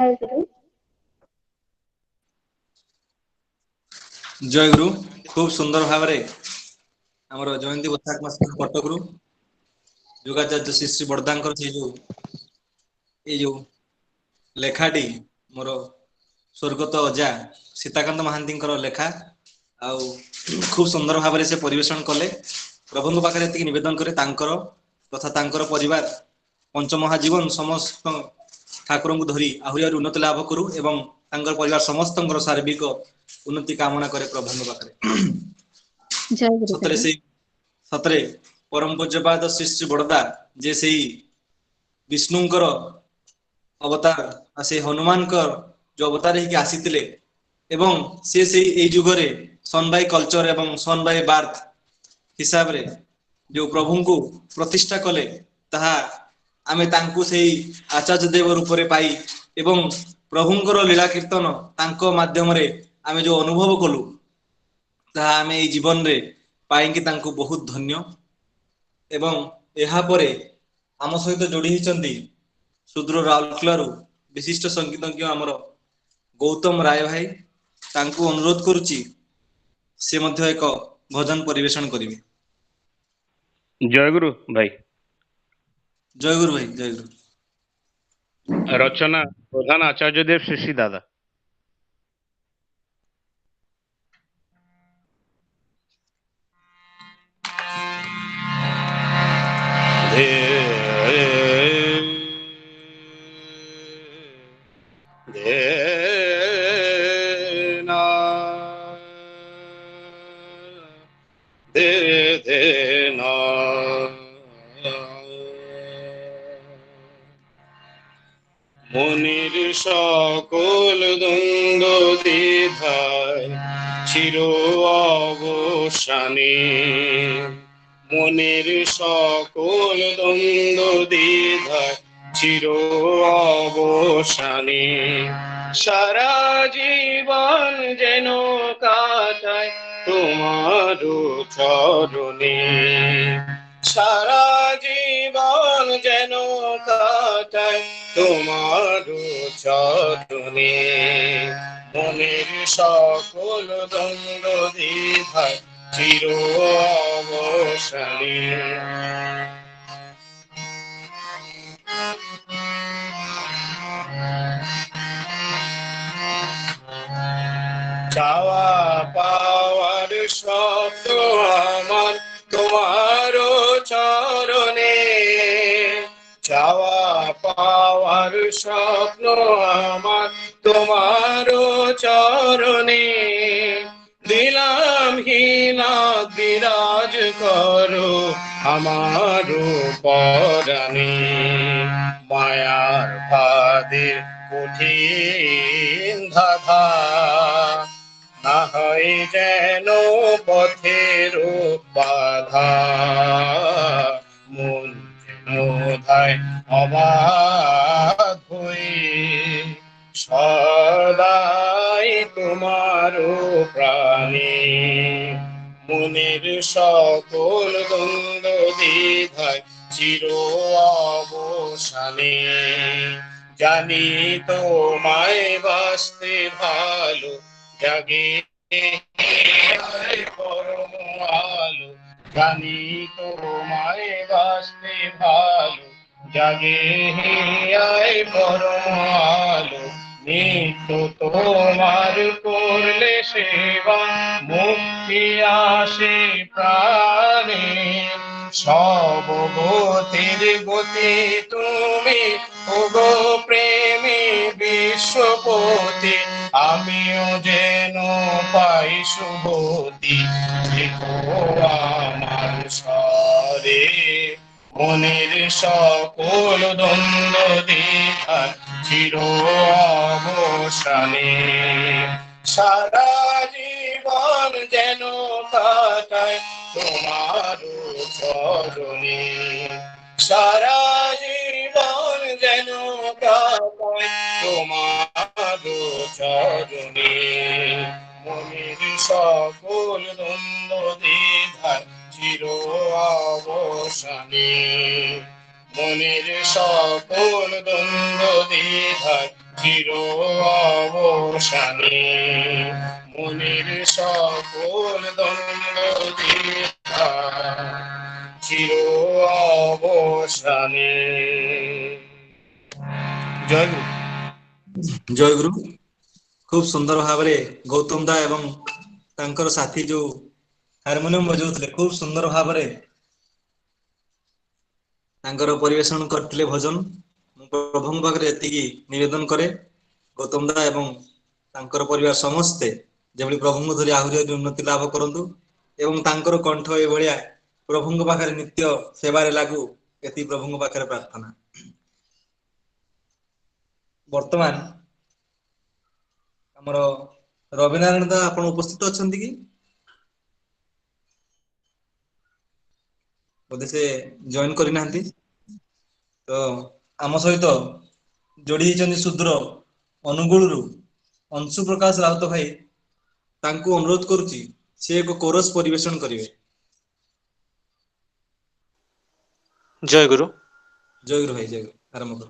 ଜୟଗୁରୁ। ଜୟଗୁରୁ। খুব সুন্দর ভাবে আমার জয়ন্তী বসাক মাস কটকରୁ যোগাଚାର୍ଯ୍ୟ ଶ୍ରୀ ଶ୍ରୀ ବଡ଼ଦାଙ୍କର ଏଇ ଯୋଉ ଲେଖାଟି ମୋର ସ୍ୱର୍ଗତ ଅଜା ସୀତାକାନ୍ତ ମହାନ୍ତିଙ୍କର ଲେଖା ଆଉ খুব ସୁନ୍ଦର ଭାବରେ ସେ ପରିବେଷଣ କଲେ। ପ୍ରଭୁଙ୍କ ପାଖରେ ଏତିକି ନିବେଦନ କରେ ତାଙ୍କର ତଥା ତାଙ୍କର ପରିବାର ପଞ୍ଚମହାଜୀବନ ସମସ୍ତ ଠାକୁରଙ୍କୁ ଧରି ଆହୁରି ଆହୁରି ଉନ୍ନତି ଲାଭ କରୁ ଏବଂ ତାଙ୍କର ପରିବାର ସମସ୍ତଙ୍କର ସାର୍ବିକ ଉନ୍ନତି କାମନା करे ପ୍ରଭୁଙ୍କ ପାଖରେ। ଜୟଗୁରୁ ସତରେ ଭାଇ। ସେଇ ସତରେ ପରମ ପୂଜ୍ୟପାଦ ଶ୍ରୀ ଶ୍ରୀ ବଡ଼ଦା ଯେ ସେଇ ବିଷ୍ଣୁଙ୍କର ଅବତାର ବା ସେଇ ହନୁମାନଙ୍କର ଯୋଉ ଅବତାର ହେଇକି ଆସିଥିଲେ ଏବଂ ସେ ସେଇ ଏଇ ଯୁଗରେ ସନବାଇ କଲଚର ଏବଂ ସନବାଇ ବାର୍ଥ ହିସାବରେ ଯୋଉ ପ୍ରଭୁଙ୍କୁ ପ୍ରତିଷ୍ଠା କଲେ ତାହା ଆମେ ତାଙ୍କୁ ସେଇ ଆଚାର୍ଯ୍ୟ ଦେବ ରୂପରେ ପାଇ ଏବଂ ପ୍ରଭୁଙ୍କର ଲୀଳା କୀର୍ତ୍ତନ ତାଙ୍କ ମାଧ୍ୟମରେ ଆମେ ଯୋଉ ଅନୁଭବ କଲୁ ତାହା ଆମେ ଏଇ ଜୀବନରେ ପାଇକି ତାଙ୍କୁ ବହୁତ ଧନ୍ୟ। ଏବଂ ଏହାପରେ ଆମ ସହିତ ଯୋଡି ହେଇଛନ୍ତି ସୁଦୂର ରାଉରକେଲାରୁ ବିଶିଷ୍ଟ ସଙ୍ଗୀତଜ୍ଞ ଆମର ଗୌତମ ରାୟ ଭାଇ। ତାଙ୍କୁ ଅନୁରୋଧ କରୁଛି ସେ ମଧ୍ୟ ଏକ ଭଜନ ପରିବେଷଣ କରିବେ। ଜୟଗୁରୁ ଭାଇ। ଜୟଗୁରୁ ଭାଇ ଜୟଗୁରୁ। রচনা প্রধান আচার্যদেব শ্রী শ্রী দাদা। মনির সকল দ্বন্দ্ব দ্বিধায় চির অবসানে, মনের সকল দ্বন্দ্ব দ্বিধায় চির অবসানে, সারা জীবন যেন কাটায় তোমার চরণে, সারা জীবন যেন কাটায় তোমার চরণে, মনের সকল দ্বন্দ্ব দ্বিধায় চির অবসানে। চাওয়া পাওয়ার স্বপ্ন আমার তোমার চরণে, চাওয়া পাওয়ার স্বপ্ন আমার তোমার চরণে, দিলাম হীনা বিরাজ করো আমার পরাণে, মায়ার ভাদের কঠিন ধাধা না হয় যেন পথের বাধা, মন যেন ধায় অবাধ হয়ে সদাই তোমার প্রাণে, মনের সকল দ্বন্দ্ব দ্বিধায় চির অবসানে, জানি তোমায় বাসতে ভালো জাগে পরম আলো, জানি তোমায় বাসতে ভালো জাগে আয় পরম আলো, নিত্য তোমার করলে সেবা মুক্তি আসে প্রাণে, সব গতির গতি তুমি ওগো প্রেমী বিশ্বপতি, আমিও যেন পাই শুভতি, দেখো আমার স্বরে মনের সকল দ্বন্দ্ব দ্বিধা চির অবসানে, সারা জীবন যেন কাটায় তোমার চরণে, সারা জীবন যেন কাটায় তোমার চরণে, মনের সকল দ্বন্দ্ব দ্বিধা চির অবসানে, মনের সকল দ্বন্দ্ব দ্বিধা চির অবসানে মনের সকল দ্বন্দ্ব বৃথা চির অবসানে। জয় গুরু। ଜୟ ଗୁରୁ। ଖୁବ ସୁନ୍ଦର ଭାବରେ ଗୌତମ ଦା ଏବଂ ତାଙ୍କର ସାଥୀ ଯୋଉ ହାରମୋନିୟମ ବଜାଉଥିଲେ ଖୁବ ସୁନ୍ଦର ଭାବରେ ତାଙ୍କର ପରିବେଷଣ କରିଥିଲେ ଭଜନ। ମୁଁ ପ୍ରଭୁଙ୍କ ପାଖରେ ଏତିକି ନିବେଦନ କରେ ଗୌତମ ଦା ଏବଂ ତାଙ୍କର ପରିବାର ସମସ୍ତେ ଯେଭଳି ପ୍ରଭୁଙ୍କୁ ଧରି ଆହୁରି ଆହୁରି ଉନ୍ନତି ଲାଭ କରନ୍ତୁ ଏବଂ ତାଙ୍କର କଣ୍ଠ ଏଭଳିଆ ପ୍ରଭୁଙ୍କ ପାଖରେ ନିତ୍ୟ ସେବାରେ ଲାଗୁ, ଏତିକି ପ୍ରଭୁଙ୍କ ପାଖରେ ପ୍ରାର୍ଥନା। ବର୍ତ୍ତମାନ ଆମର ରବିନାରାୟଣ ଦା ଆପଣ ଉପସ୍ଥିତ ଅଛନ୍ତି କି? ବୋଧେ ସେ ଜଏନ କରିନାହାନ୍ତି। ତ ଆମ ସହିତ ଯୋଡି ହେଇଛନ୍ତି ଶୁଦ୍ର ଅନୁଗୁଳରୁ ଅଂଶୁ ପ୍ରକାଶ ରାଉତ ଭାଇ। ତାଙ୍କୁ ଅନୁରୋଧ କରୁଛି ସେ ଏକ କୋରସ ପରିବେଷଣ କରିବେ। ଜୟ ଗୁରୁ। ଜୟ ଗୁରୁ ଭାଇ, ଜୟ ଗୁରୁ। ଆରମ୍ଭ କର।